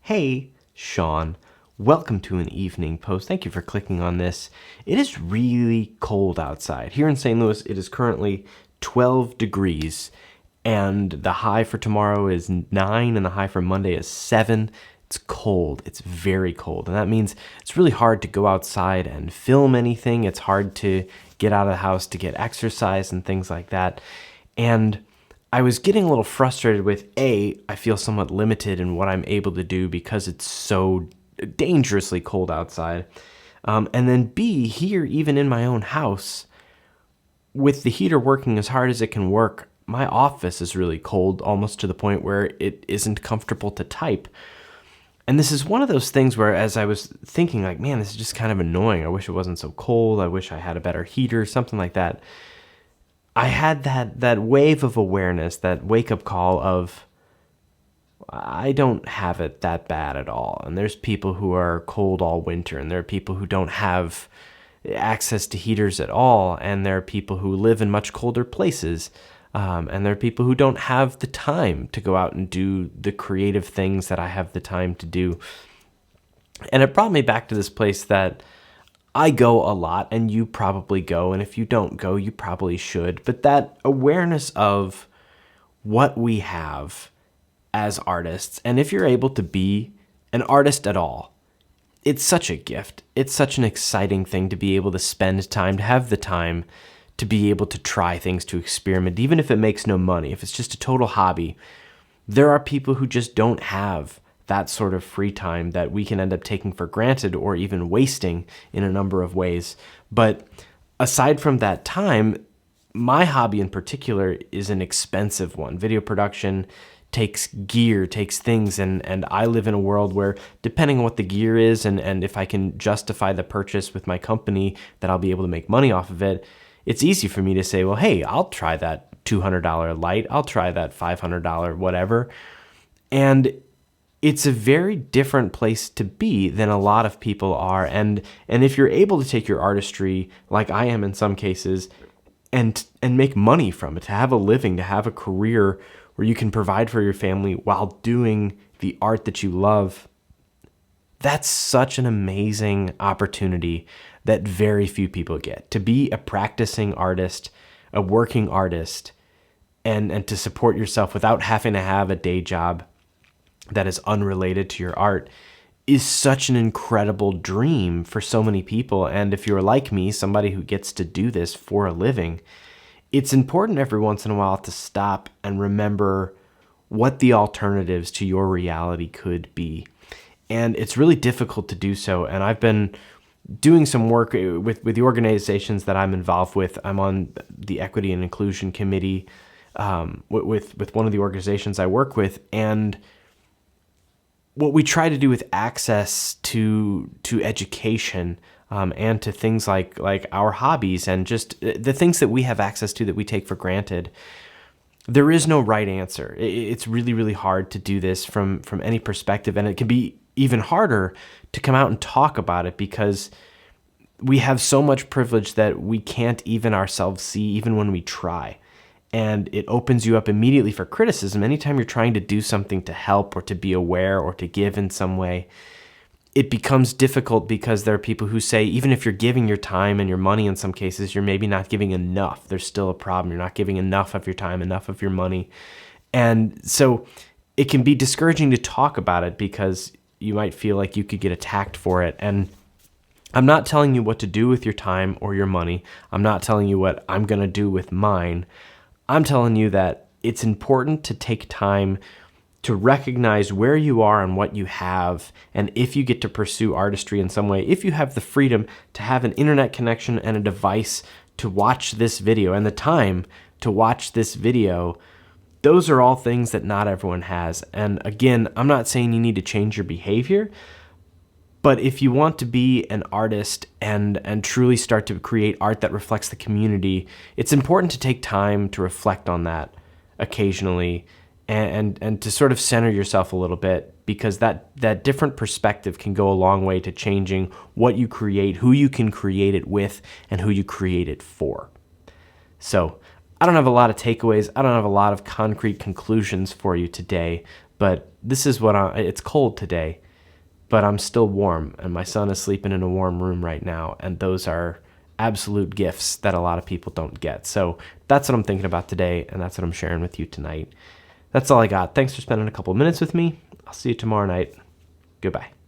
Hey, Sean, welcome to an evening post. Thank you for clicking on this. It is really cold outside. Here in St. Louis, it is currently 12 degrees, and the high for tomorrow is 9, and the high for Monday is 7. It's cold. It's very cold, and that means it's really hard to go outside and film anything. It's hard to get out of the house to get exercise and things like that. And I was getting a little frustrated with I feel somewhat limited in what I'm able to do because it's so dangerously cold outside. And then B, here, even in my own house, with the heater working as hard as it can work, my office is really cold, almost to the point where it isn't comfortable to type. And this is one of those things where, as I was thinking, like, man, this is just kind of annoying. I wish it wasn't so cold. I wish I had a better heater, something like that. I had that wave of awareness, that wake-up call of, I don't have it that bad at all. And there's people who are cold all winter, and there are people who don't have access to heaters at all, and there are people who live in much colder places, and there are people who don't have the time to go out and do the creative things that I have the time to do. And it brought me back to this place that I go a lot, and you probably go, and if you don't go, you probably should. But that awareness of what we have as artists, and if you're able to be an artist at all, it's such a gift. It's such an exciting thing to be able to spend time, to have the time to be able to try things, to experiment, even if it makes no money, if it's just a total hobby. There are people who just don't have that sort of free time that we can end up taking for granted or even wasting in a number of ways. But aside from that time, my hobby in particular is an expensive one. Video production takes gear, takes things, and I live in a world where, depending on what the gear is and if I can justify the purchase with my company, that I'll be able to make money off of it, it's easy for me to say, well, hey, I'll try that $200 light, I'll try that $500 whatever. And it's a very different place to be than a lot of people are. And if you're able to take your artistry, like I am in some cases, and make money from it, to have a living, to have a career where you can provide for your family while doing the art that you love, that's such an amazing opportunity that very few people get. To be a practicing artist, a working artist, and to support yourself without having to have a day job that is unrelated to your art is such an incredible dream for so many people. And if you're like me, somebody who gets to do this for a living, it's important every once in a while to stop and remember what the alternatives to your reality could be. And it's really difficult to do so. And I've been doing some work with the organizations that I'm involved with. I'm on the Equity and Inclusion Committee with one of the organizations I work with. And what we try to do with access to education and to things like our hobbies and just the things that we have access to that we take for granted, there is no right answer. It's really, really hard to do this from any perspective, and it can be even harder to come out and talk about it because we have so much privilege that we can't even ourselves see, even when we try. And it opens you up immediately for criticism. Anytime you're trying to do something to help or to be aware or to give in some way, it becomes difficult because there are people who say, even if you're giving your time and your money in some cases, you're maybe not giving enough. There's still a problem. You're not giving enough of your time, enough of your money. And so it can be discouraging to talk about it because you might feel like you could get attacked for it. And I'm not telling you what to do with your time or your money. I'm not telling you what I'm going to do with mine. I'm telling you that it's important to take time to recognize where you are and what you have, and if you get to pursue artistry in some way, if you have the freedom to have an internet connection and a device to watch this video and the time to watch this video, those are all things that not everyone has. And again, I'm not saying you need to change your behavior, but if you want to be an artist and truly start to create art that reflects the community, it's important to take time to reflect on that occasionally and to sort of center yourself a little bit, because that different perspective can go a long way to changing what you create, who you can create it with, and who you create it for. So I don't have a lot of takeaways. I don't have a lot of concrete conclusions for you today, But this is it's cold today, but I'm still warm, and my son is sleeping in a warm room right now, and those are absolute gifts that a lot of people don't get. So that's what I'm thinking about today, and that's what I'm sharing with you tonight. That's all I got. Thanks for spending a couple minutes with me. I'll see you tomorrow night. Goodbye.